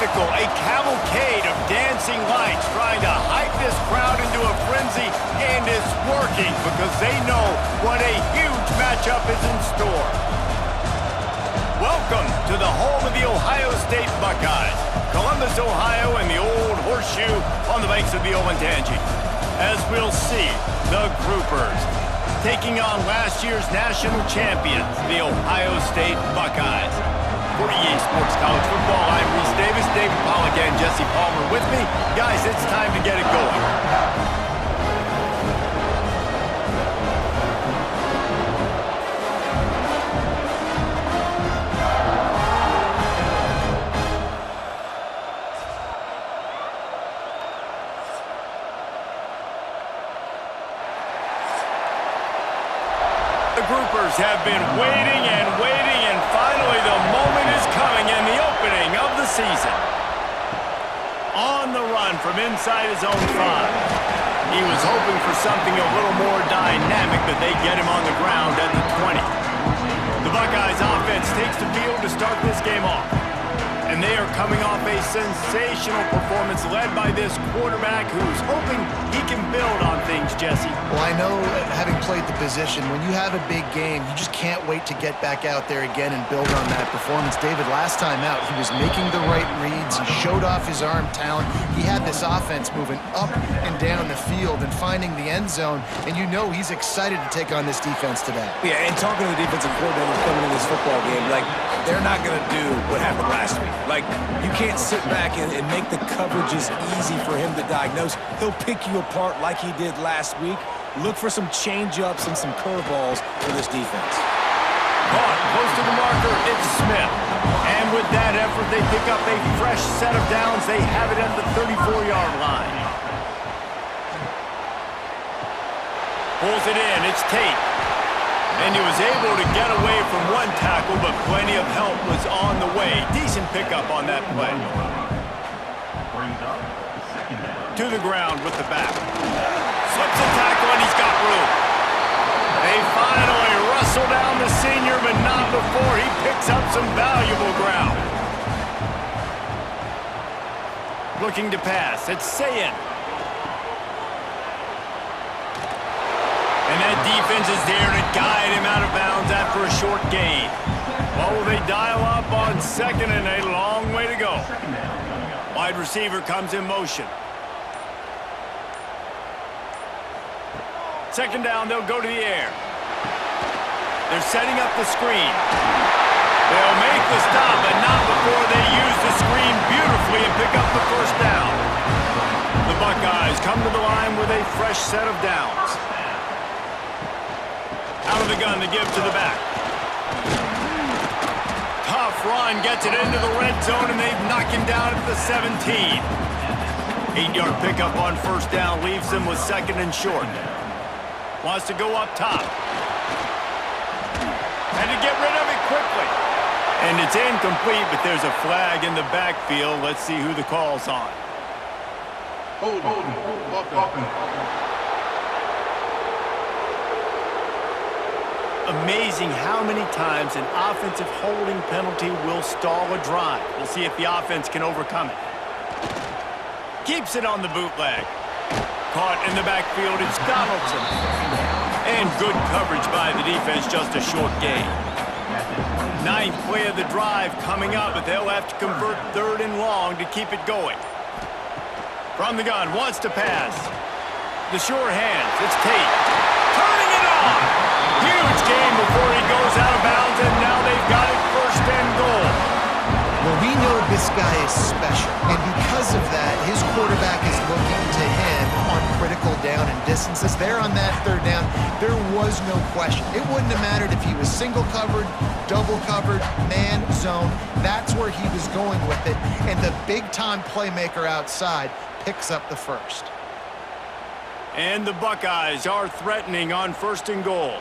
spectacle, a cavalcade of dancing lights trying to hype this crowd into a frenzy, and it's working because they know what a huge matchup is in store. Welcome to the home of the Ohio State Buckeyes, Columbus, Ohio, and the old horseshoe on the banks of the Olentangy. As we'll see, the Groupers taking on last year's national champions, the Ohio State Buckeyes. For EA Sports College Football, I'm Reese Davis, David Pollack, and Jesse Palmer with me. Guys, it's time to get it going. The Groupers have been waiting and waiting, and finally the moment is coming in the opening of the season. On the run from inside his own 5. He was hoping for something a little more dynamic, but they get him on the ground at the 20. The Buckeyes offense takes the field to start this game off. And they are coming off a sensational performance led by this quarterback who's hoping he can build on things, Jesse. Well, I know, having played the position, when you have a big game, you just can't wait to get back out there again and build on that performance. David, last time out, he was making the right reads. He showed off his arm talent. He had this offense moving up and down the field and finding the end zone, and you know he's excited to take on this defense today. Yeah, and talking to the defensive coordinator coming in this football game, like, they're not going to do what happened last week. Like, you can't sit back and make the coverages easy for him to diagnose. He'll pick you apart like he did last week. Look for some change-ups and some curveballs for this defense. Caught close to the marker, it's Smith. And with that effort, they pick up a fresh set of downs. They have it at the 34-yard line. Pulls it in, it's Tate. And he was able to get away from one tackle, but plenty of help was on the way. Decent pickup on that play. To the ground with the back. Slips a tackle, and he's got room. They finally wrestle down the senior, but not before he picks up some valuable ground. Looking to pass, it's Sayin. And that defense is there to guide him out of bounds after a short gain. Well, they dial up on second, and a long way to go. Wide receiver comes in motion. Second down, they'll go to the air. They're setting up the screen. They'll make the stop, but not before they use the screen beautifully and pick up the first down. The Buckeyes come to the line with a fresh set of downs. Out of the gun to give to the back. Tough run, gets it into the red zone, and they knock him down at the 17. 8-yard pickup on first down leaves them with second and short. Wants to go up top. And to get rid of it quickly. And it's incomplete, but there's a flag in the backfield. Let's see who the call's on. Hold on. Amazing how many times an offensive holding penalty will stall a drive. We'll see if the offense can overcome it. Keeps it on the bootleg. Caught in the backfield, it's Donaldson. And good coverage by the defense, just a short gain. 9th play of the drive coming up, but they'll have to convert 3rd and long to keep it going. From the gun, wants to pass. The sure hands, it's Tate. Turning it on! Huge gain before he goes out of bounds, and now they've got it 1st and goal. Well, we know this guy is special, and because of that, his quarterback is looking to him on critical down and distances. There on that 3rd down, there was no question. It wouldn't have mattered if he was single covered, double covered, man, zone. That's where he was going with it, and the big-time playmaker outside picks up the first. And the Buckeyes are threatening on 1st and goal.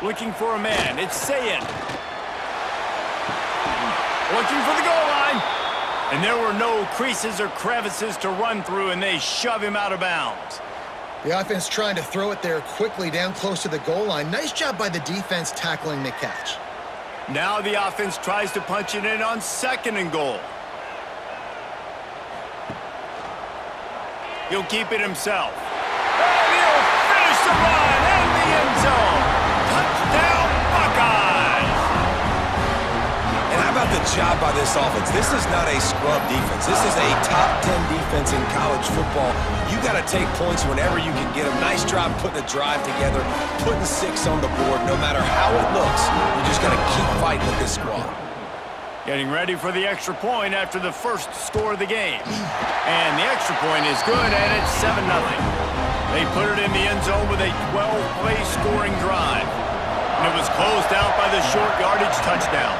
Looking for a man, it's Sayin. Looking for the goal line. And there were no creases or crevices to run through, and they shove him out of bounds. The offense trying to throw it there quickly down close to the goal line. Nice job by the defense tackling the catch. Now the offense tries to punch it in on 2nd and goal. He'll keep it himself. And he'll finish the run in the end zone. Touchdown, Buckeyes! And how about the job by this offense? This is not a scrub defense. This is a top 10 defense in college football. You got to take points whenever you can get them. Nice job putting a drive together, putting 6 on the board. No matter how it looks, you just got to keep fighting with this squad. Getting ready for the extra point after the first score of the game. And the extra point is good, and it's 7-0. They put it in the end zone with a 12-play scoring drive. And it was closed out by the short yardage touchdown.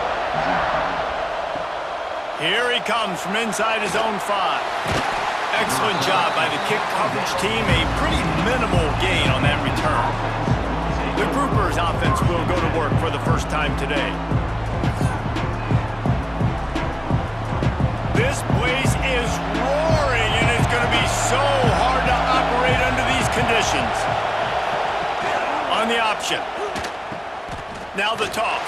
Here he comes from inside his own 5. Excellent job by the kick coverage team. A pretty minimal gain on that return. The Groupers offense will go to work for the first time today. This place is roaring, and it's going to be so hard to operate under these conditions. On the option. Now the toss.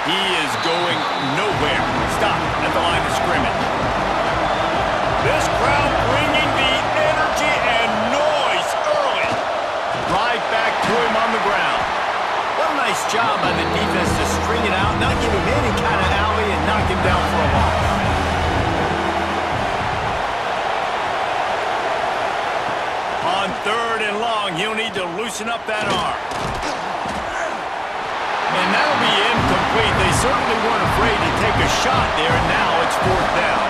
He is going nowhere. Stop at the line of scrimmage. This crowd bringing the energy and noise early. Right back to him on the ground. What a nice job by the defense to string it out, not give him any kind of alley, and knock him down for a loss. On 3rd and long, he'll need to loosen up that arm. And that'll be incomplete. They certainly weren't afraid to take a shot there, and now it's 4th down.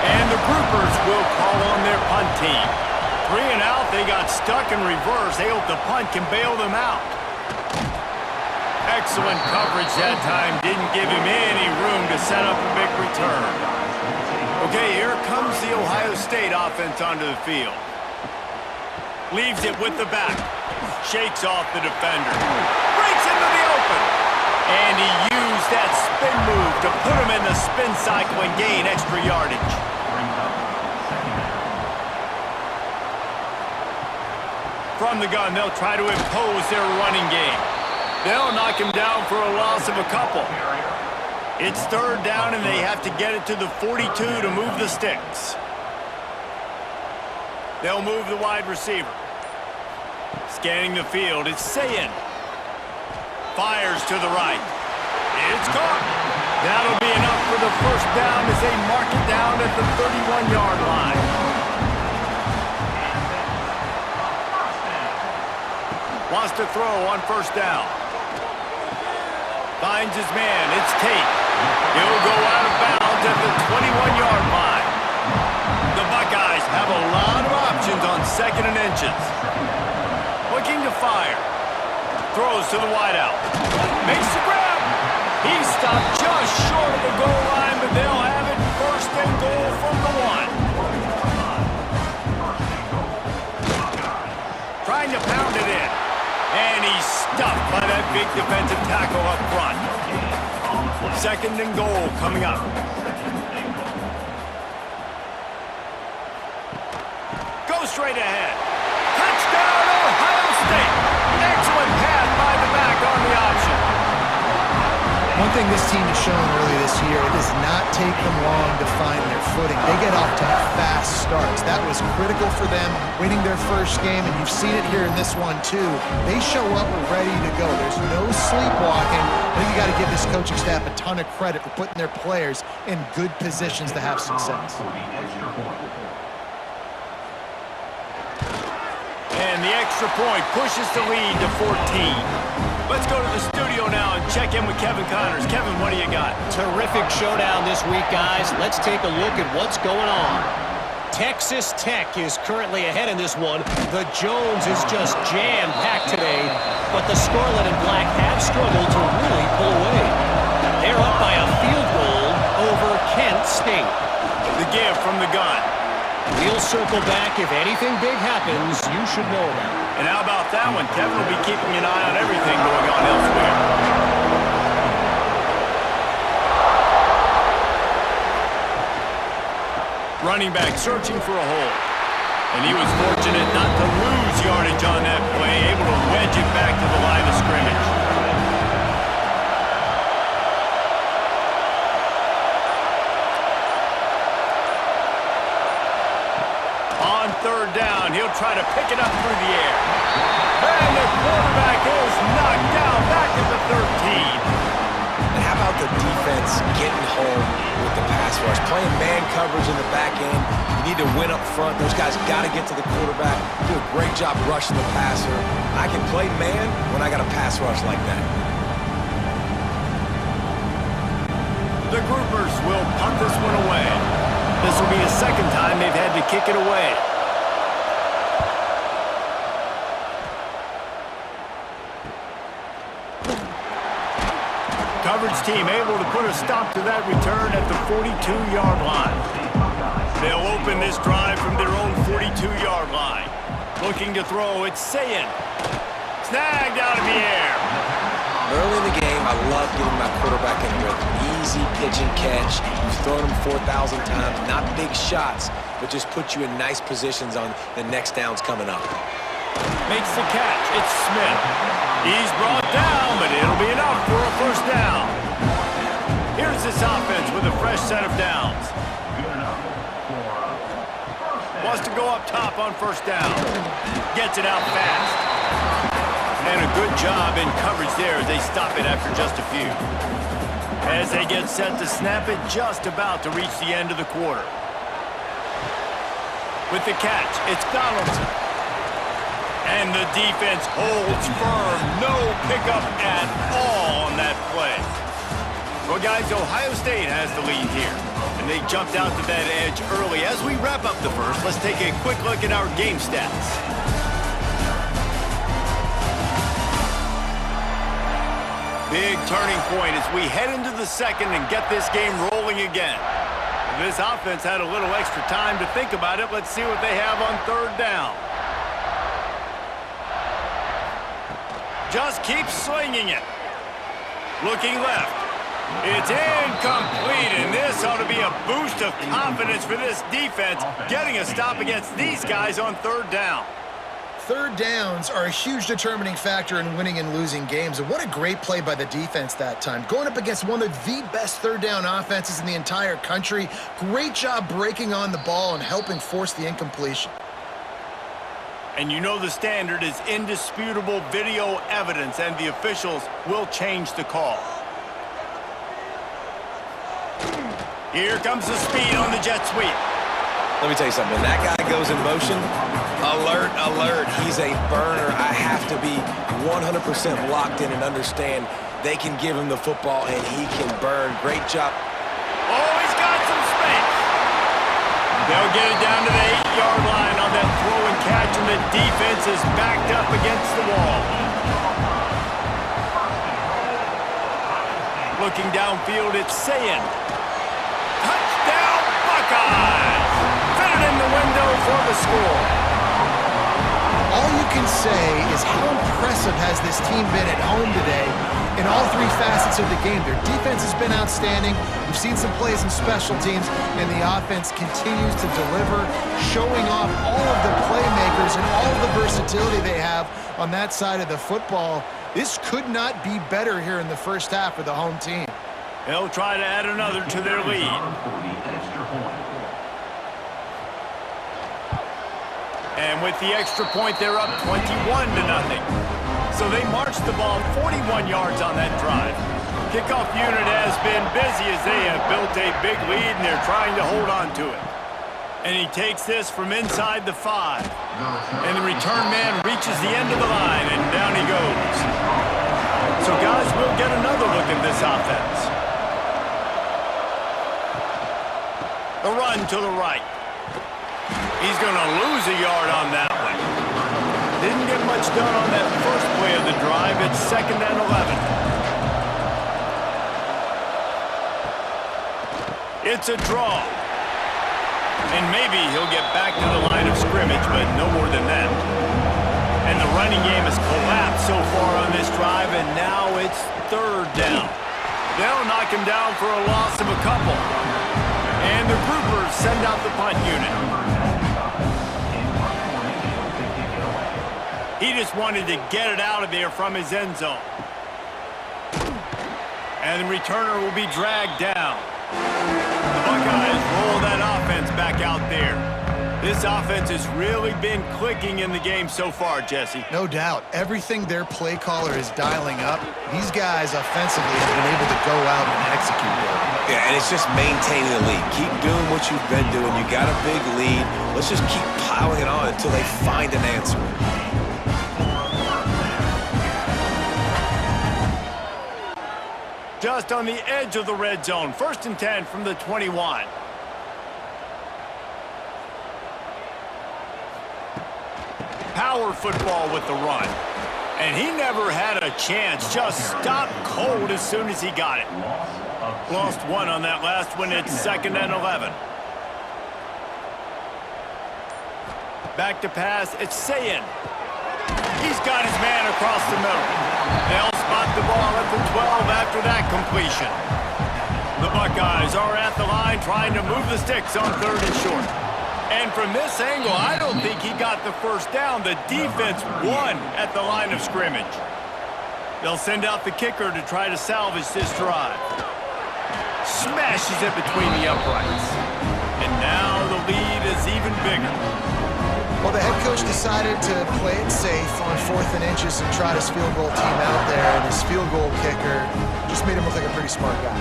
And the Groupers will call on their punt team. 3 and out, they got stuck in reverse. They hope the punt can bail them out. Excellent coverage that time. Didn't give him any room to set up a big return. Okay, here comes the Ohio State offense onto the field. Leaves it with the back. Shakes off the defender. Breaks into the open. And he used that spin move to put him in the spin cycle and gain extra yardage. From the gun, they'll try to impose their running game. They'll knock him down for a loss of a couple. It's 3rd down, and they have to get it to the 42 to move the sticks. They'll move the wide receiver. Scanning the field, it's Sayin. Fires to the right. It's caught. That'll be enough for the first down as they mark it down at the 31-yard line. Wants to throw on 1st down. Finds his man. It's Tate. He'll go out of bounds at the 21-yard line. The Buckeyes have a lot of options on 2nd and inches. Looking to fire. Throws to the wideout. Makes the grab. He stopped just short of the goal line, but they'll have it 1st and goal from the 1. Trying to pound it in. And he's stuffed by that big defensive tackle up front. 2nd and goal coming up. Go straight ahead. Touchdown, Ohio State. Excellent pass by the back on the option. One thing this team has shown early this year, it does not take them long to find their footing. They get off to fast starts. That was critical for them winning their first game, and you've seen it here in this one too. They show up ready to go. There's no sleepwalking. I think you got to give this coaching staff a ton of credit for putting their players in good positions to have success. And the extra point pushes the lead to 14. Let's go to the studio now and check in with Kevin Connors. Kevin, what do you got? Terrific showdown this week, guys. Let's take a look at what's going on. Texas Tech is currently ahead in this one. The Jones is just jam-packed today, but the Scarlet and Black have struggled to really pull away. They're up by a field goal over Kent State. The give from the gun. We'll circle back. If anything big happens, you should know about it. And how about that one? Kevin will be keeping an eye on everything going on elsewhere. Running back searching for a hole. And he was fortunate not to lose yardage on that play, able to wedge it back to the line of scrimmage. third down. He'll try to pick it up through the air. And the quarterback is knocked down back at the 13. And how about the defense getting home with the pass rush? Playing man coverage in the back end. You need to win up front. Those guys got to get to the quarterback. Do a great job rushing the passer. I can play man when I got a pass rush like that. The Groupers will punt this one away. This will be the second time they've had to kick it away. Coverage team able to put a stop to that return at the 42-yard line. They'll open this drive from their own 42-yard line. Looking to throw, it's Sayin. Snagged out of the air. Early in the game, I love getting my quarterback in a rhythm. Easy pitch and catch. You've thrown him 4,000 times. Not big shots, but just put you in nice positions on the next downs coming up. Makes the catch. It's Smith. He's brought down, but it'll be enough for a first down. Here's this offense with a fresh set of downs. Wants to go up top on first down. Gets it out fast. And a good job in coverage there as they stop it after just a few. As they get set to snap it, just about to reach the end of the quarter. With the catch, it's Donaldson. And the defense holds firm. No pickup at all on that play. Well, guys, Ohio State has the lead here. And they jumped out to that edge early. As we wrap up the first, let's take a quick look at our game stats. Big turning point as we head into the second and get this game rolling again. This offense had a little extra time to think about it. Let's see what they have on third down. Just keep swinging it. Looking left. It's incomplete, and this ought to be a boost of confidence for this defense, getting a stop against these guys on third down. Third downs are a huge determining factor in winning and losing games. And what a great play by the defense that time. Going up against one of the best third down offenses in the entire country. Great job breaking on the ball and helping force the incompletion. And you know the standard is indisputable video evidence, and the officials will change the call. Here comes the speed on the jet sweep. Let me tell you something. When that guy goes in motion, alert, alert. He's a burner. I have to be 100% locked in and understand they can give him the football and he can burn. Great job. Oh, he's got some space. They'll get it down to the 8-yard line on that throw and catch, and the defense is backed up against the wall. Looking downfield, it's Sayin. Touchdown, Buckeyes! Fitted in the window for the score. All you can say is how impressive has this team been at home today in all three facets of the game. Their defense has been outstanding. We've seen some plays in special teams, and the offense continues to deliver, showing off all of the playmakers and all of the versatility they have on that side of the football. This could not be better here in the first half for the home team. They'll try to add another to their lead. And with the extra point, they're up 21-0. So they marched the ball 41 yards on that drive. Kickoff unit has been busy as they have built a big lead, and they're trying to hold on to it. And he takes this from inside the 5. And the return man reaches the end of the line, and down he goes. So, guys, we'll get another look at this offense. The run to the right. He's going to lose a yard on that one. Didn't get much done on that first play of the drive. It's 2nd and 11. It's a draw. And maybe he'll get back to the line of scrimmage, but no more than that. And the running game has collapsed so far on this drive, and now it's third down. They'll knock him down for a loss of a couple. And the Groupers send out the punt unit. He just wanted to get it out of there from his end zone. And the returner will be dragged down. The Buckeyes roll that offense back out there. This offense has really been clicking in the game so far, Jesse. No doubt. Everything their play caller is dialing up, these guys offensively have been able to go out and execute it. Yeah, and it's just maintaining the lead. Keep doing what you've been doing. You got a big lead. Let's just keep piling it on until they find an answer. Just on the edge of the red zone. 1st and 10 from the 21. Power football with the run. And he never had a chance. Just stopped cold as soon as he got it. Lost one on that last one. It's 2nd and 11. Back to pass. It's Sayin. He's got his man across the middle. They'll spot the ball at the 12 after that completion. The Buckeyes are at the line trying to move the sticks on 3rd and short. And from this angle, I don't think he got the first down. The defense won at the line of scrimmage. They'll send out the kicker to try to salvage this drive. Smashes it between the uprights. And now the lead is even bigger. Well, the head coach decided to play it safe on 4th and inches and trot his field goal team out there, and his field goal kicker just made him look like a pretty smart guy.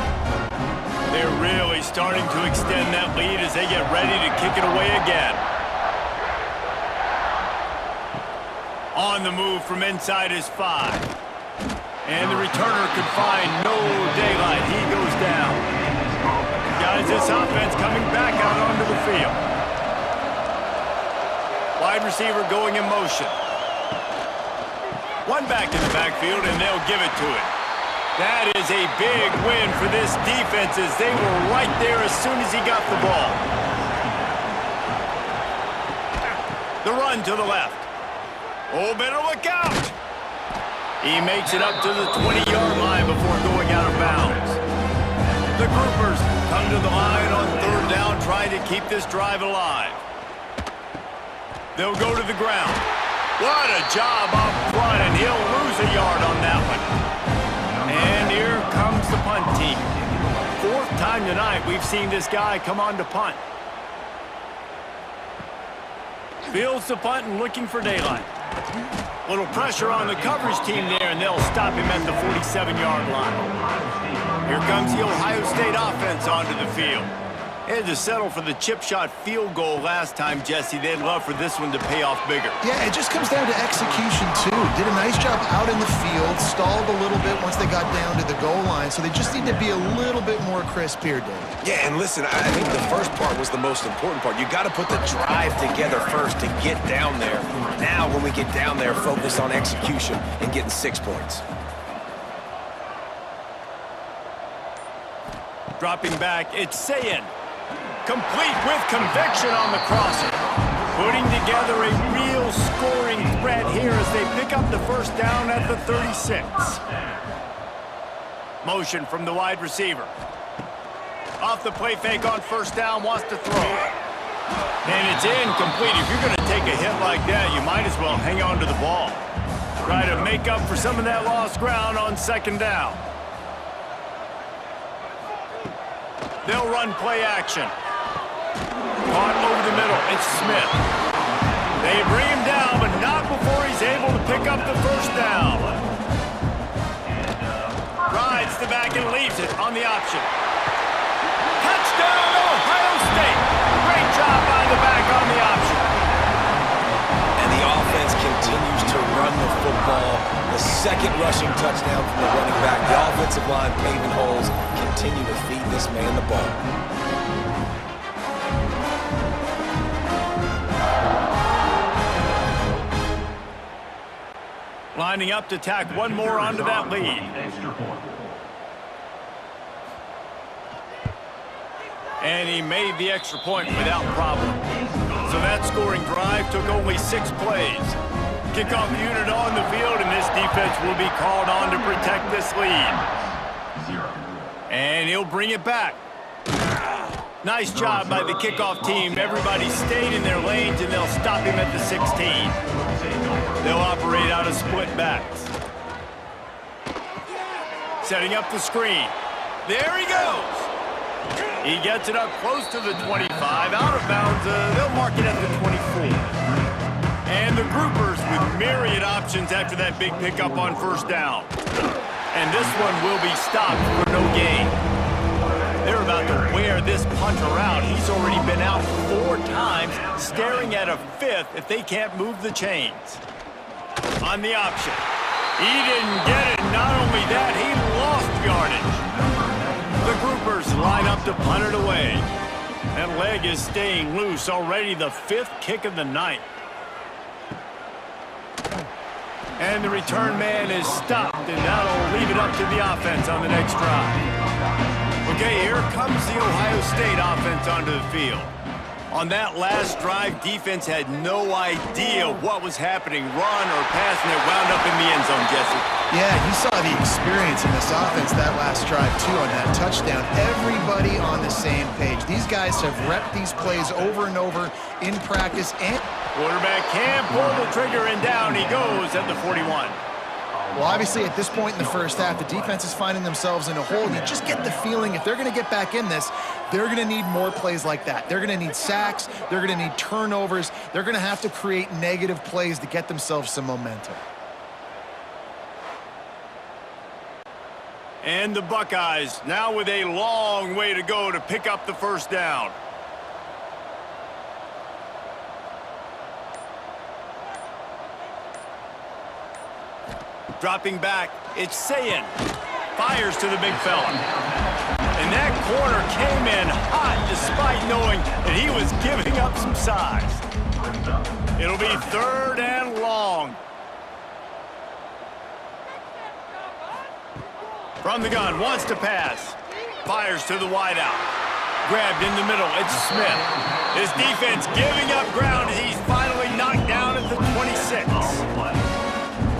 They're really starting to extend that lead as they get ready to kick it away again. On the move from inside his 5. And the returner could find no daylight. He goes down. Guys, this offense coming back out onto the field. Wide receiver going in motion. One back in the backfield, and they'll give it to it. That is a big win for this defense as they were right there as soon as he got the ball. The run to the left. Oh, better look out. He makes it up to the 20-yard line before going out of bounds. The Groupers come to the line on 3rd down, trying to keep this drive alive. They'll go to the ground. What a job up front, and he'll lose a yard on that one. And here comes the punt team. 4th time tonight we've seen this guy come on to punt. Fields the punt and looking for daylight. Little pressure on the coverage team there, and they'll stop him at the 47-yard line. Here comes the Ohio State offense onto the field. They had to settle for the chip shot field goal last time, Jesse. They'd love for this one to pay off bigger. Yeah, it just comes down to execution, too. Did a nice job out in the field, stalled a little bit once they got down to the goal line, so they just need to be a little bit more crisp here, David. Yeah, and listen, I think the first part was the most important part. You got to put the drive together first to get down there. Now, when we get down there, focus on execution and getting 6 points. Dropping back, it's Sayin. Complete with conviction on the crosser. Putting together a real scoring threat here as they pick up the first down at the 36. Motion from the wide receiver. Off the play fake on 1st down, wants to throw. And it's incomplete. If you're going to take a hit like that, you might as well hang on to the ball. Try to make up for some of that lost ground on 2nd down. They'll run play action. Caught over the middle, it's Smith. They bring him down, but not before he's able to pick up the 1st down. Rides the back and leaves it on the option. Touchdown, Ohio State! Great job by the back on the option. And the offense continues to run the football. The 2nd rushing touchdown from the running back. The offensive line paving holes. Continue to feed this man the ball. Lining up to tack one more onto that lead. And he made the extra point without problem. So that scoring drive took only 6 plays. Kickoff unit on the field, and this defense will be called on to protect this lead. And he'll bring it back. Nice job by the kickoff team. Everybody stayed in their lanes, and they'll stop him at the 16. They'll operate out of split backs. Setting up the screen. There he goes. He gets it up close to the 25. Out of bounds. They'll mark it at the myriad options after that big pickup on first down. And this one will be stopped for no gain. They're about to wear this punter out. He's already been out 4 times, staring at a 5th if they can't move the chains. On the option. He didn't get it. Not only that, he lost yardage. The groupers line up to punt it away. That leg is staying loose. Already the 5th kick of the night. And the return man is stopped, and that'll leave it up to the offense on the next drive. Okay, here comes the Ohio State offense onto the field. On that last drive, defense had no idea what was happening, run or pass, and it wound up in the end zone, Jesse. Yeah, you saw the experience in this offense that last drive, too, on that touchdown. Everybody on the same page. These guys have repped these plays over and over in practice. And quarterback can't pull the trigger, and down he goes at the 41. Well, obviously, at this point in the first half, the defense is finding themselves in a hole. And you just get the feeling if they're going to get back in this, they're going to need more plays like that. They're going to need sacks. They're going to need turnovers. They're going to have to create negative plays to get themselves some momentum. And the Buckeyes now with a long way to go to pick up the first down. Dropping back, it's Sayin. Fires to the big fella. And that corner came in hot despite knowing that he was giving up some size. It'll be 3rd and long. From the gun, wants to pass. Fires to the wideout. Grabbed in the middle, it's Smith. His defense giving up ground as he's finally knocked down at the 26.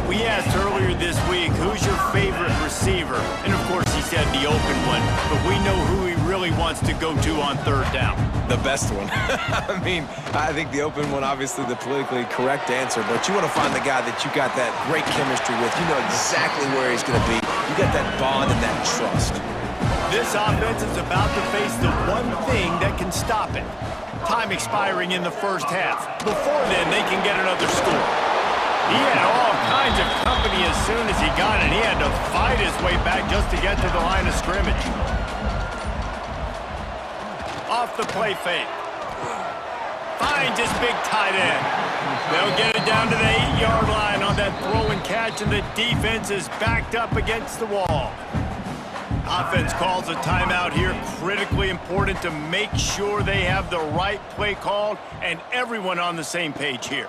We asked earlier this week, who's your favorite receiver? And of course he said the open one, but we know who he really wants to go to on 3rd down. The best one. I mean, I think the open one, obviously the politically correct answer, but you want to find the guy that you got that great chemistry with. You know exactly where he's going to be. You got that bond and that trust. This offense is about to face the one thing that can stop it. Time expiring in the first half. Before then, they can get another score. He had all kinds of company as soon as he got it. He had to fight his way back just to get to the line of scrimmage. Off the play fake. Finds his big tight end. They'll get it down to the 8-yard line on that throw and catch, and the defense is backed up against the wall. Offense calls a timeout here. Critically important to make sure they have the right play called and everyone on the same page here.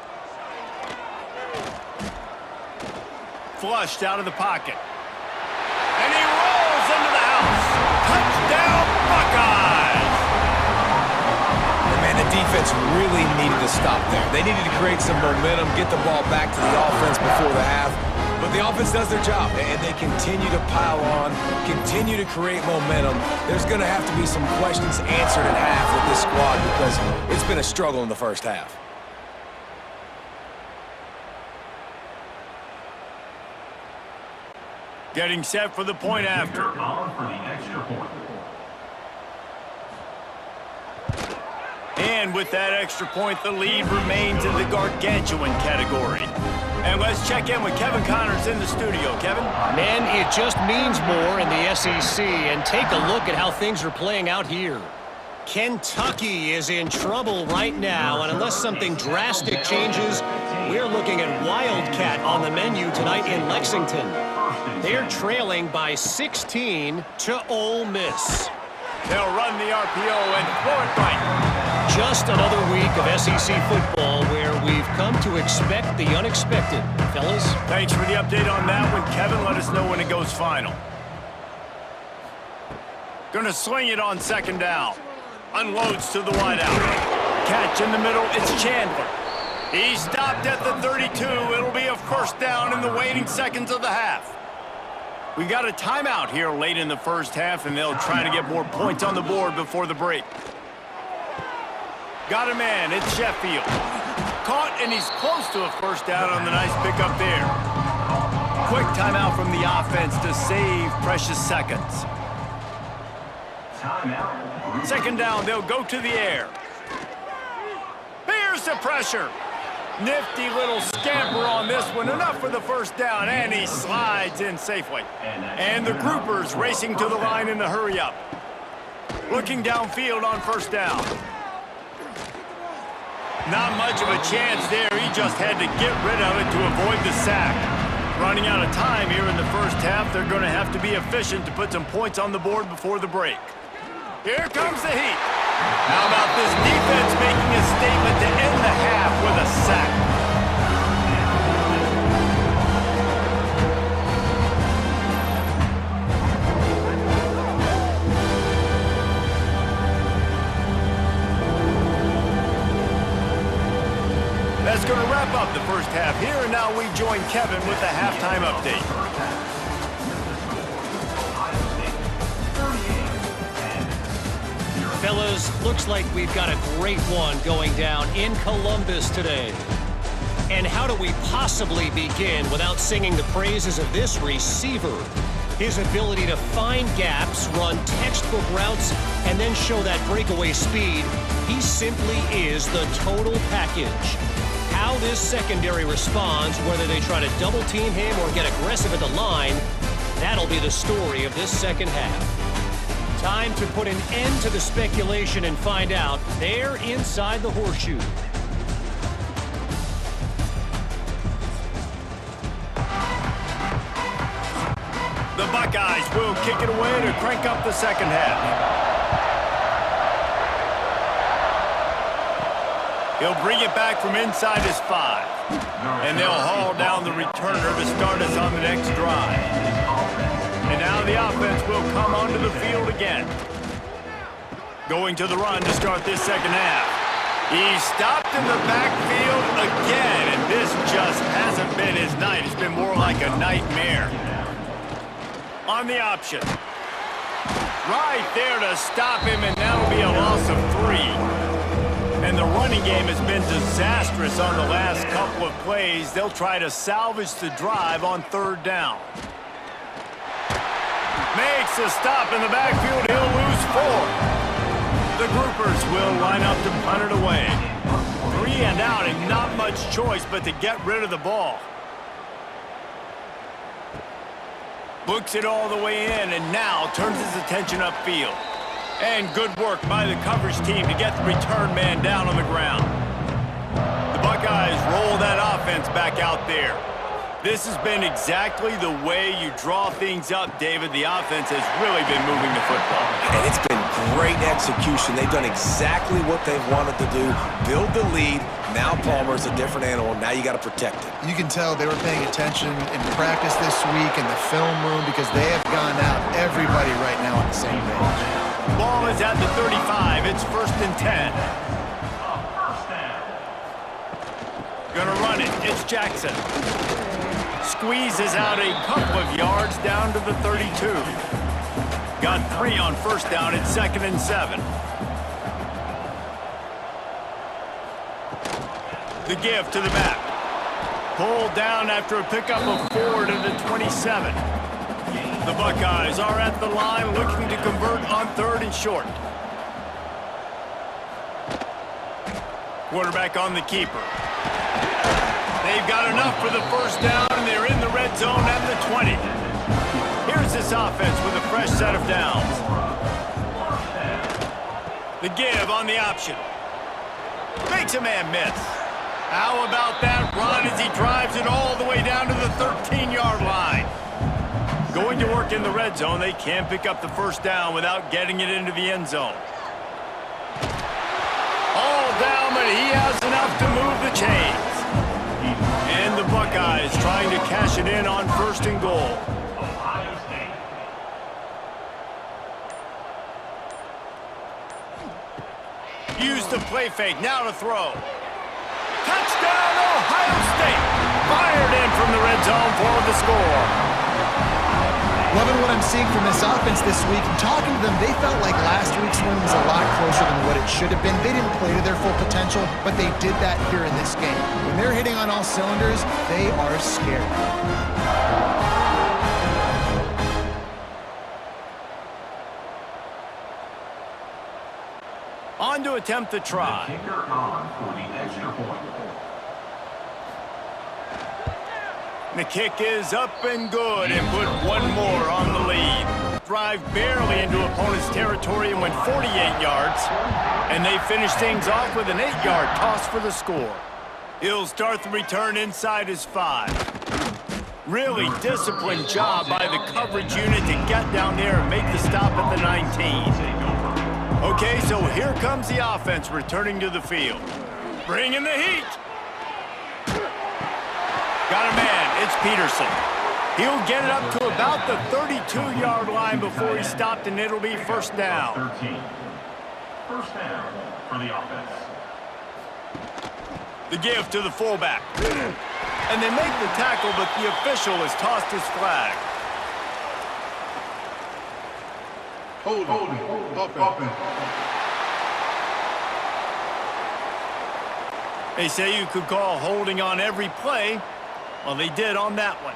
Flushed out of the pocket. And he rolls into the house. Touchdown, Buckeyes! Man, the defense really needed to stop there. They needed to create some momentum, get the ball back to the offense before the half. But the offense does their job, and they continue to pile on, continue to create momentum. There's going to have to be some questions answered at half with this squad because it's been a struggle in the first half. Getting set for the point after. And with that extra point, the lead remains in the gargantuan category. And let's check in with Kevin Connors in the studio. Kevin? Man, it just means more in the SEC. And take a look at how things are playing out here. Kentucky is in trouble right now, and unless something drastic changes, we're looking at Wildcat on the menu tonight in Lexington. They're trailing by 16 to Ole Miss. They'll run the RPO and throw it right. Just another week of SEC football where we've come to expect the unexpected. Fellas? Thanks for the update on that one, Kevin. Let us know when it goes final. Gonna swing it on 2nd down. Unloads to the wideout. Catch in the middle, it's Chandler. He stopped at the 32. It'll be a 1st down in the waning seconds of the half. We got a timeout here late in the first half, and they'll try to get more points on the board before the break. Got a man, it's Sheffield. Caught, and he's close to a 1st down on the nice pickup there. Quick timeout from the offense to save precious seconds. 2nd down, they'll go to the air. Here's the pressure. Nifty little scamper on this one. Enough for the first down, and he slides in safely. And the groupers racing to the line in the hurry-up. Looking downfield on first down. Not much of a chance there. He just had to get rid of it to avoid the sack. Running out of time here in the first half. They're going to have to be efficient to put some points on the board before the break. Here comes the heat. How about this defense making a statement to end the half with a sack? That's going to wrap up the first half here, and now we join Kevin with the halftime update. Fellas, looks like we've got a great one going down in Columbus today. And how do we possibly begin without singing the praises of this receiver? His ability to find gaps, run textbook routes, and then show that breakaway speed. He simply is the total package. How this secondary responds, whether they try to double team him or get aggressive at the line, that'll be the story of this second half. Time to put an end to the speculation and find out. They're inside the horseshoe. The Buckeyes will kick it away to crank up the second half. He'll bring it back from inside his 5. And they'll haul down the returner to start us on the next drive. And now the offense will come onto the field again. Going to the run to start this second half. He's stopped in the backfield again, and this just hasn't been his night. It's been more like a nightmare. On the option. Right there to stop him, and that'll be a loss of 3. And the running game has been disastrous on the last couple of plays. They'll try to salvage the drive on third down. Makes a stop in the backfield. He'll lose 4. The groupers will line up to punt it away. 3 and out, and not much choice but to get rid of the ball. Books it all the way in, and now turns his attention upfield. And good work by the coverage team to get the return man down on the ground. The Buckeyes roll that offense back out there. This has been exactly the way you draw things up, David. The offense has really been moving the football. And it's been great execution. They've done exactly what they've wanted to do. Build the lead. Now Palmer's a different animal. Now you got to protect it. You can tell they were paying attention in practice this week in the film room because they have gone out everybody right now on the same page. Ball is at the 35. It's 1st and 10. Gonna run it. It's Jackson. Squeezes out a couple of yards down to the 32. Got 3 on first down. It's 2nd and 7. The give to the back. Pulled down after a pickup of 4 to the 27. The Buckeyes are at the line looking to convert on 3rd and short. Quarterback on the keeper. They've got enough for the first down, and they're in the red zone at the 20. Here's this offense with a fresh set of downs. The give on the option. Makes a man miss. How about that run as he drives it all the way down to the 13-yard line? Going to work in the red zone, they can't pick up the first down without getting it into the end zone. All down, but he has enough to move the chains. And the Buckeyes trying to cash it in on 1st and goal. Use the play fake, now to throw. Touchdown, Ohio State! Fired in from the red zone for the score. Loving what I'm seeing from this offense this week. Talking to them, they felt like last week's win was a lot closer than what it should have been. They didn't play to their full potential, but they did that here in this game. When they're hitting on all cylinders, they are scared. On to attempt the try. The kicker on for the extra point. The kick is up and good and put one more on the lead. Drive barely into opponent's territory and went 48 yards. And they finish things off with an 8-yard toss for the score. He'll start the return inside his 5. Really disciplined job by the coverage unit to get down there and make the stop at the 19. Okay, so here comes the offense returning to the field. Bringing the heat. Got a man, it's Peterson. He'll get it up to about the 32-yard line before he's stopped, and it'll be first down. 13. First down for the offense. The give to the fullback. And they make the tackle, but the official has tossed his flag. Holding. Offense. They say you could call holding on every play. Well, they did on that one.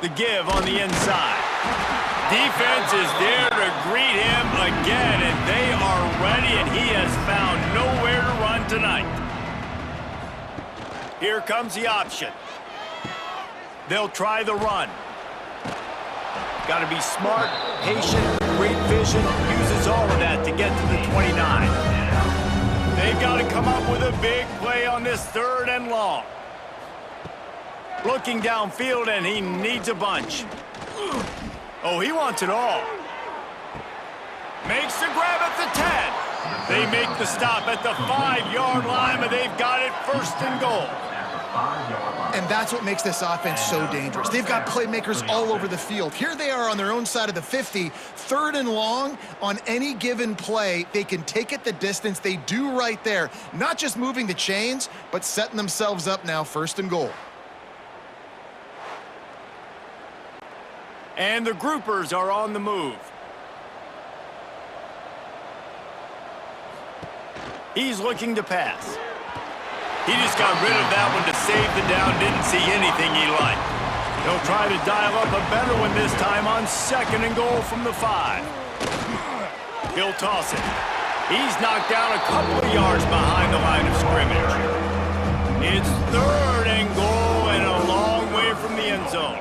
The give on the inside. Defense is there to greet him again, and they are ready, and he has found nowhere to run tonight. Here comes the option. They'll try the run. Got to be smart, patient, great vision, uses all of that to get to the 29. They've got to come up with a big play on this 3rd and long. Looking downfield, and he needs a bunch. Oh, he wants it all. Makes the grab at the 10. They make the stop at the 5-yard line, but they've got it 1st and goal. And that's what makes this offense so dangerous. They've got playmakers all over the field. Here they are on their own side of the 50, 3rd and long. On any given play, they can take it the distance. They do right there. Not just moving the chains, but setting themselves up now 1st and goal. And the groupers are on the move. He's looking to pass. He just got rid of that one to save the down, didn't see anything he liked. He'll try to dial up a better one this time on 2nd and goal from the 5. He'll toss it. He's knocked down a couple of yards behind the line of scrimmage. It's 3rd and goal and a long way from the end zone.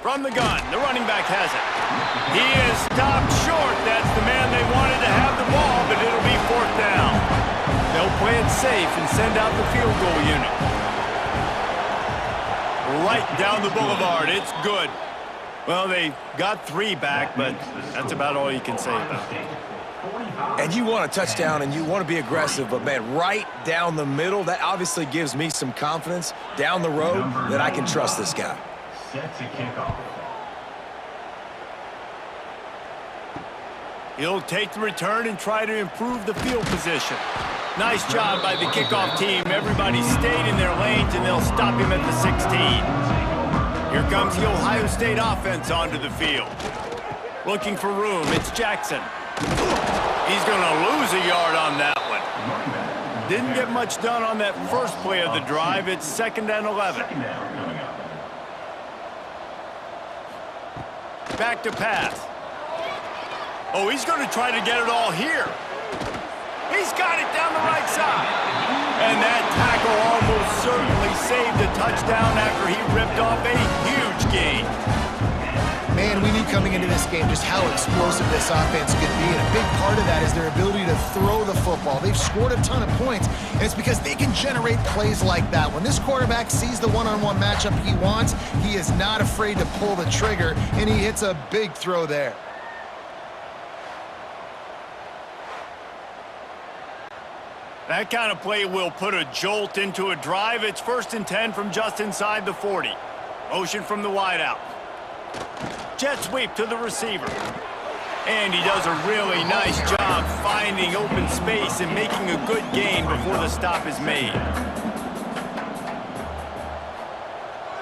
From the gun, the running back has it. He is stopped short. That's the man they wanted to have the ball, but it'll be 4th down. They'll play it safe and send out the field goal unit. Right down the boulevard. It's good. Well, they got 3 back, but that's about all you can say about it. And you want a touchdown and you want to be aggressive, but man, right down the middle, that obviously gives me some confidence down the road that I can trust this guy. Set to kick off. He'll take the return and try to improve the field position. Nice job by the kickoff team. Everybody stayed in their lanes, and they'll stop him at the 16. Here comes the Ohio State offense onto the field. Looking for room, it's Jackson. He's going to lose a yard on that one. Didn't get much done on that first play of the drive. It's 2nd and 11. Back to pass. Oh, he's going to try to get it all here. He's got it down the right side. And that tackle almost certainly saved a touchdown after he ripped off a huge gain. Man, we knew coming into this game just how explosive this offense could be, and a big part of that is their ability to throw the football. They've scored a ton of points, and it's because they can generate plays like that. When this quarterback sees the one-on-one matchup he wants, he is not afraid to pull the trigger, and he hits a big throw there. That kind of play will put a jolt into a drive. It's 1st and 10 from just inside the 40. Motion from the wideout. Jet sweep to the receiver. And he does a really nice job finding open space and making a good gain before the stop is made.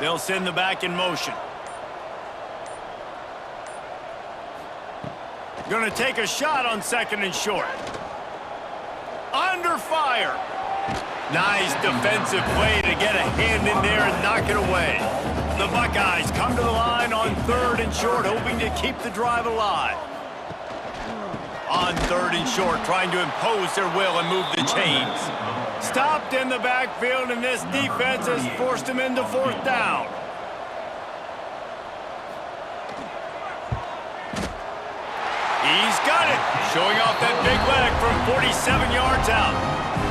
They'll send the back in motion. Gonna take a shot on 2nd and short. Under fire. Nice defensive play to get a hand in there and knock it away. The Buckeyes come to the line on 3rd and short, hoping to keep the drive alive. On 3rd and short, trying to impose their will and move the chains. Stopped in the backfield, and this defense has forced him into 4th down. He's got it, showing off that big leg from 47 yards out.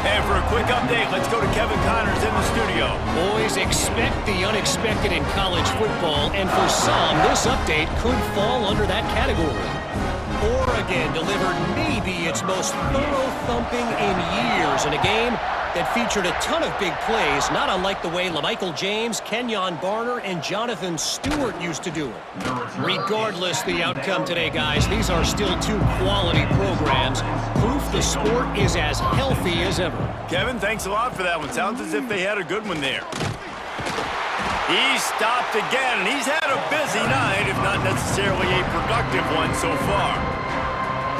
And for a quick update, let's go to Kevin Connors in the studio. Boys, expect the unexpected in college football, and for some, this update could fall under that category. Oregon delivered maybe its most thorough thumping in years in a game that featured a ton of big plays, not unlike the way LaMichael James, Kenyon Barner, and Jonathan Stewart used to do it. Regardless the outcome today, guys, these are still 2 quality programs. Proof the sport is as healthy as ever. Kevin, thanks a lot for that one. Sounds as if they had a good one there. He stopped again, and he's had a busy night, if not necessarily a productive one so far.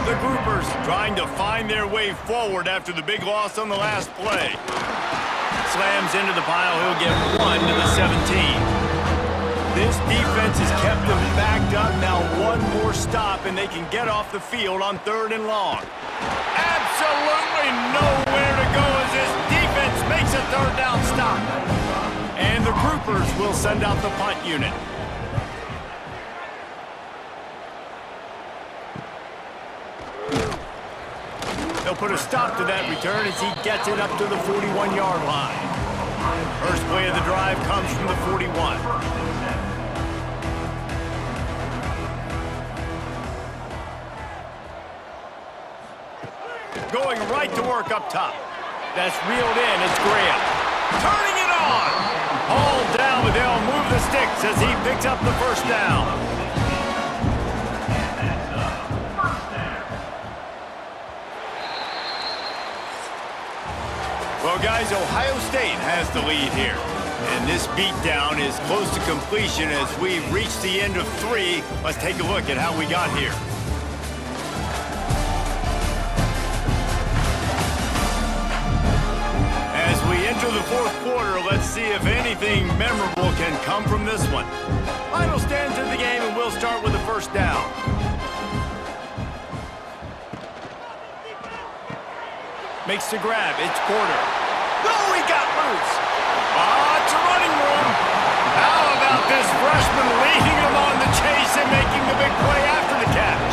The Groupers trying to find their way forward after the big loss on the last play. Slams into the pile. He'll get 1 to the 17. This defense has kept them backed up. Now 1 more stop, and they can get off the field on 3rd and long. Absolutely nowhere to go as this defense makes a 3rd down stop. And the Groupers will send out the punt unit. They'll put a stop to that return as he gets it up to the 41-yard line. First play of the drive comes from the 41. Going right to work up top. That's reeled in. It's Graham. Turning it on. All down, but they'll move the sticks as he picks up the 1st down. Well, guys, Ohio State has the lead here. And this beatdown is close to completion as we've reached the end of 3. Let's take a look at how we got here. As we enter the 4th quarter, let's see if anything memorable can come from this one. Final stands of the game, and we'll start with the 1st down. Makes the grab. It's Porter. Oh, he got loose. It's a running room. How about this freshman leading him on the chase and making the big play after the catch?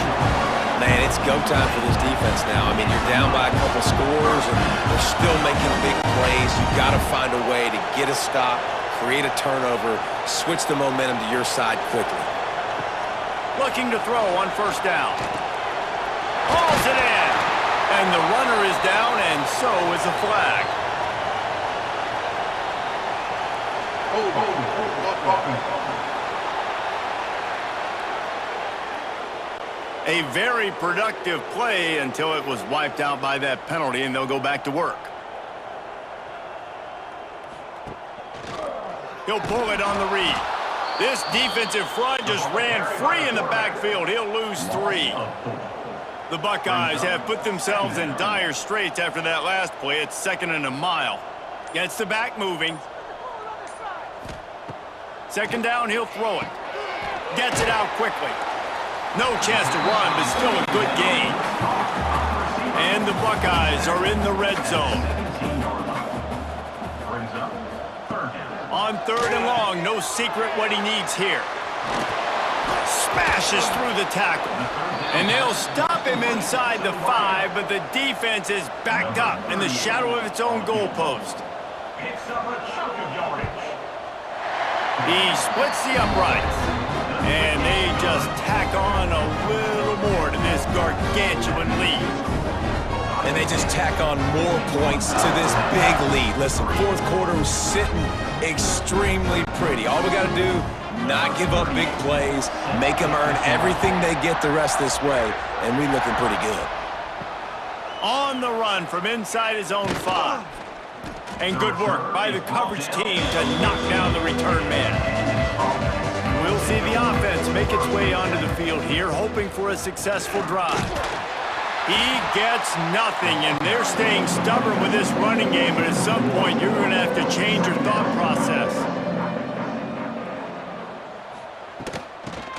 Man, it's go time for this defense now. I mean, you're down by a couple scores, and they're still making big plays. You've got to find a way to get a stop, create a turnover, switch the momentum to your side quickly. Looking to throw on 1st down. Hauls it in. And the runner is down, and so is a flag. A very productive play until it was wiped out by that penalty, and they'll go back to work. He'll pull it on the read. This defensive front just ran free in the backfield. He'll lose 3. The Buckeyes have put themselves in dire straits after that last play. It's 2nd and a mile. Gets the back moving. 2nd down, he'll throw it. Gets it out quickly. No chance to run, but still a good gain. And the Buckeyes are in the red zone. On 3rd and long, no secret what he needs here. Smashes through the tackle. And they'll stop him inside the 5, but the defense is backed up in the shadow of its own goalpost. He splits the uprights, and they just tack on a little more to this gargantuan lead. And they just tack on more points to this big lead. Listen, 4th quarter was sitting extremely pretty. All we got to do, not give up big plays, make them earn everything they get the rest this way, and we're looking pretty good. On the run from inside his own 5. And good work by the coverage team to knock down the return man. We'll see the offense make its way onto the field here, hoping for a successful drive. He gets nothing, and they're staying stubborn with this running game, but at some point you're going to have to change your thought process.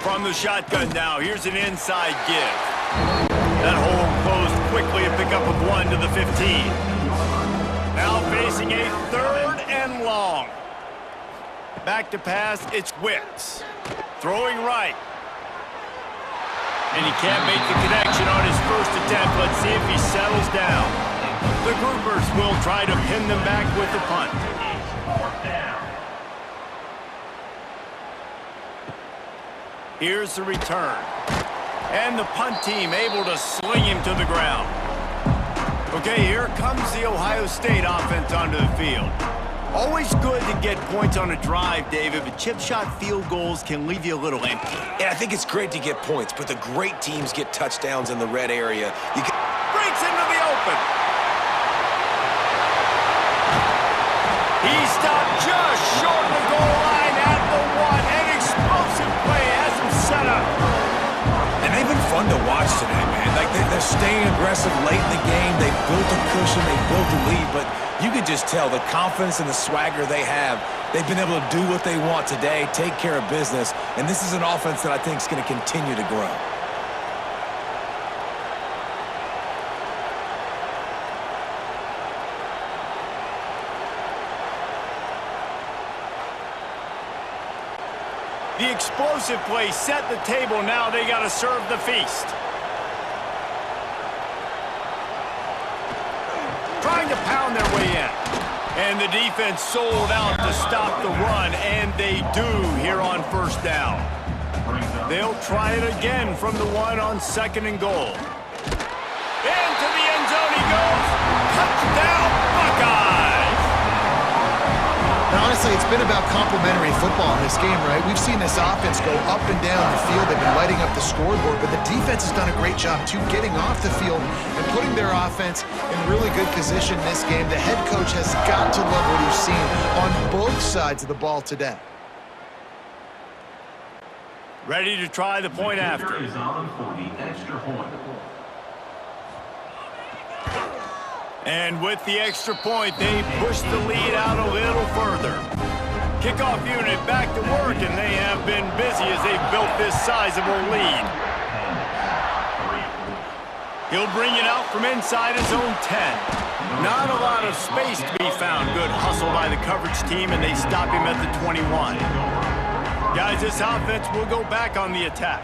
From the shotgun now, here's an inside give. That hole closed quickly and pick up with 1 to the 15. Now facing a 3rd and long. Back to pass, it's Wicks. Throwing right. And he can't make the connection on his first attempt. Let's see if he settles down. The groupers will try to pin them back with the punt. Here's the return. And the punt team able to sling him to the ground. Okay, here comes the Ohio State offense onto the field. Always good to get points on a drive, David, but chip shot field goals can leave you a little empty. And I think it's great to get points, but the great teams get touchdowns in the red area. Breaks into the open. He stopped just short of the goal line at the 1. An explosive play has him set up. And they've been fun to watch today, man. Like, they're staying aggressive late in the game. They've built a cushion. They've built a lead. But you could just tell the confidence and the swagger they have. They've been able to do what they want today, take care of business. And this is an offense that I think is going to continue to grow. The explosive play set the table. Now they got to serve the feast. Trying to pound their way in. And the defense sold out to stop the run, and they do here on first down. They'll try it again from the 1 on 2nd and goal. Into the end zone he goes. Touchdown, Buckeyes! And honestly, it's been about complementary football in this game, right? We've seen this offense go up and down the field. They've been lighting up the scoreboard, but the defense has done a great job, too, getting off the field and putting their offense in really good position in this game. The head coach has got to love what he's seen on both sides of the ball today. Ready to try the point after. Is on for the extra point. And with the extra point, they push the lead out a little further. Kickoff unit back to work, and they have been busy as they've built this sizable lead. He'll bring it out from inside his own 10. Not a lot of space to be found. Good hustle by the coverage team, and they stop him at the 21. Guys, this offense will go back on the attack.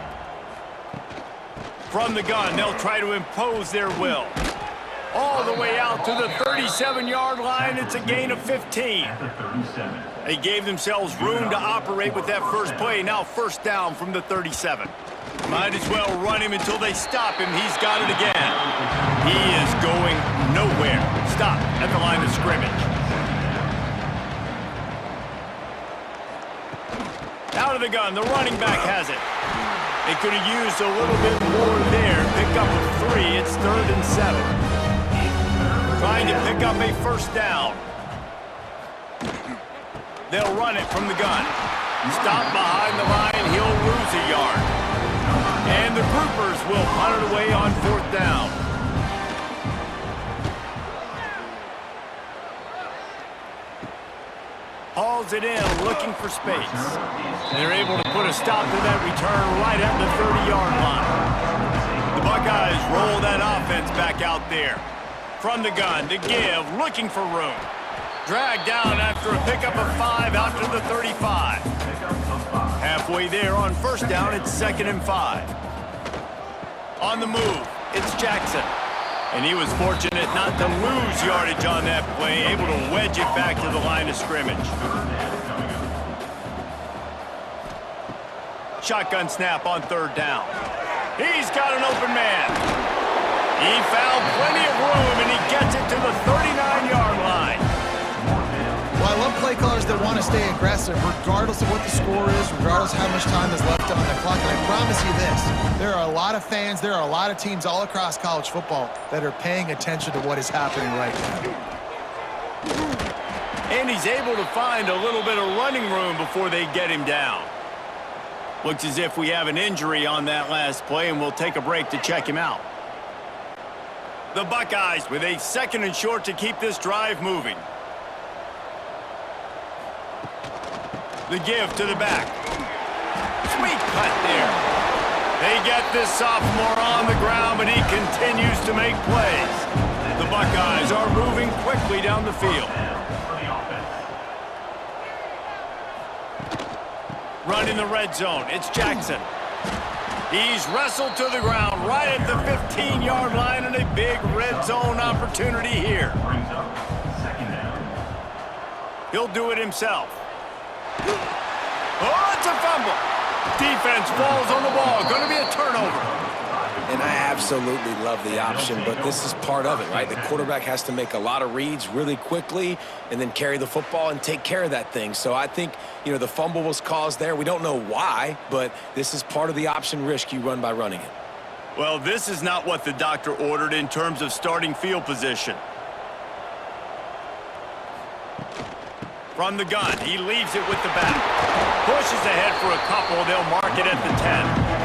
From the gun, they'll try to impose their will. All the way out to the 37-yard line. It's a gain of 15. They gave themselves room to operate with that first play. Now first down from the 37. Might as well run him until they stop him. He's got it again. He is going nowhere. Stop at the line of scrimmage. Out of the gun, the running back has it. They could have used a little bit more there. Pick up a 3. It's 3rd and 7. Trying to pick up a first down. They'll run it from the gun. Stop behind the line. He'll lose a yard. And the groupers will punt it away on 4th down. Hauls it in, looking for space. They're able to put a stop to that return right at the 30-yard line. The Buckeyes roll that offense back out there. From the gun to give, looking for room. Dragged down after a pickup of 5 out to the 35. Halfway there on first down, it's 2nd and 5. On the move, it's Jackson. And he was fortunate not to lose yardage on that play, able to wedge it back to the line of scrimmage. Shotgun snap on 3rd down. He's got an open man. He found plenty of room, and he gets it to the 39-yard line. Well, I love play callers that want to stay aggressive, regardless of what the score is, regardless of how much time is left on the clock. And I promise you this, there are a lot of fans, there are a lot of teams all across college football that are paying attention to what is happening right now. And he's able to find a little bit of running room before they get him down. Looks as if we have an injury on that last play, and we'll take a break to check him out. The Buckeyes with a 2nd and short to keep this drive moving. The give to the back. Sweet cut there. They get this sophomore on the ground, but he continues to make plays. The Buckeyes are moving quickly down the field. Running the red zone, it's Jackson. He's wrestled to the ground right at the 15-yard line, and a big red zone opportunity here. He'll do it himself. Oh, it's a fumble. Defense falls on the ball. Going to be a turnover. And I absolutely love the option, but this is part of it, right? The quarterback has to make a lot of reads really quickly and then carry the football and take care of that thing. So I think, the fumble was caused there. We don't know why, but this is part of the option risk you run by running it. Well, this is not what the doctor ordered in terms of starting field position. From the gun, he leaves it with the back. Pushes ahead for a couple. They'll mark it at the 10.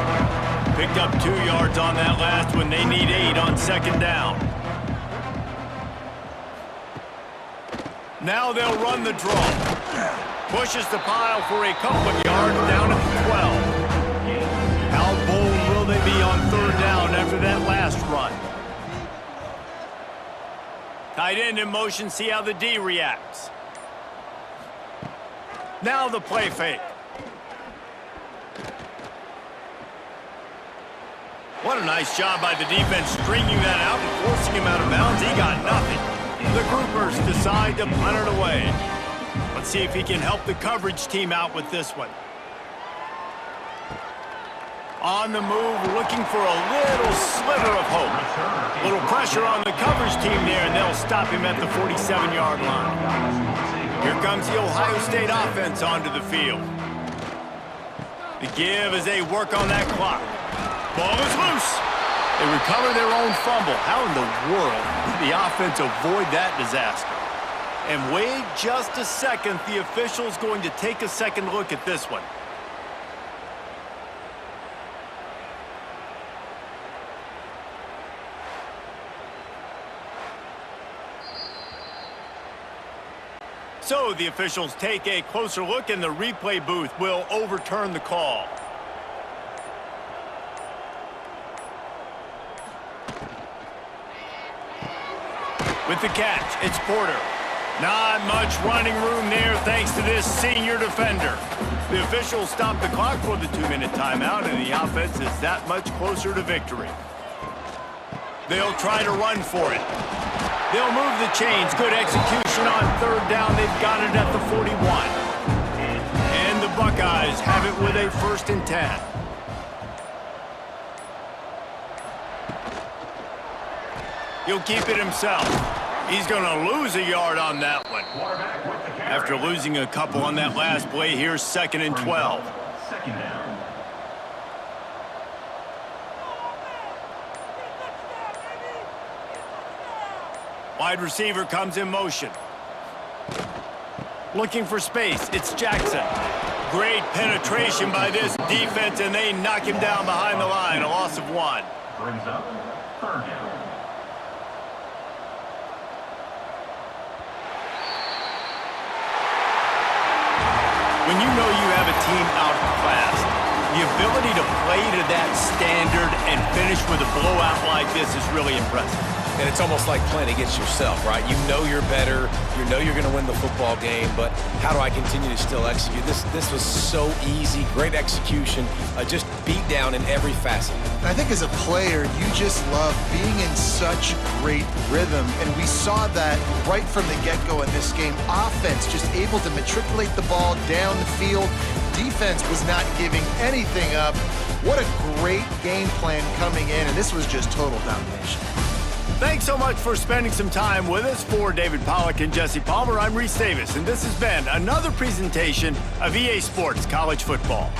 Picked up 2 yards on that last one. They need 8 on second down. Now they'll run the draw. Pushes the pile for a couple of yards down at the 12. How bold will they be on third down after that last run? Tight end in motion, see how the D reacts. Now the play fake. What a nice job by the defense stringing that out and forcing him out of bounds. He got nothing. The groupers decide to punt it away. Let's see if he can help the coverage team out with this one. On the move, looking for a little sliver of hope. A little pressure on the coverage team there, and they'll stop him at the 47-yard line. Here comes the Ohio State offense onto the field. The give as they work on that clock. Ball is loose. They recover their own fumble. How in the world did the offense avoid that disaster? And wait just a second. The official's going to take a second look at this one. So the officials take a closer look, and the replay booth will overturn the call. With the catch, it's Porter. Not much running room there thanks to this senior defender. The officials stop the clock for the 2-minute timeout, and the offense is that much closer to victory. They'll try to run for it. They'll move the chains. Good execution on third down. They've got it at the 41. And the Buckeyes have it with a 1st and 10. He'll keep it himself. He's going to lose a yard on that one. After losing a couple on that last play, here's 2nd and 12. Second down. Wide receiver comes in motion. Looking for space, it's Jackson. Great penetration by this defense, and they knock him down behind the line, a loss of 1. Brings up third down. When you know you have a team outclassed, the ability to play to that standard and finish with a blowout like this is really impressive. And it's almost like playing against yourself, right? You know you're better. You know you're going to win the football game, but how do I continue to still execute? This was so easy. Great execution. Just beat down in every facet. I think as a player, you just love being in such great rhythm, and we saw that right from the get-go in this game. Offense just able to matriculate the ball down the field. Defense was not giving anything up. What a great game plan coming in, and this was just total domination. Thanks so much for spending some time with us. For David Pollack and Jesse Palmer, I'm Reese Davis, and this has been another presentation of EA Sports College Football.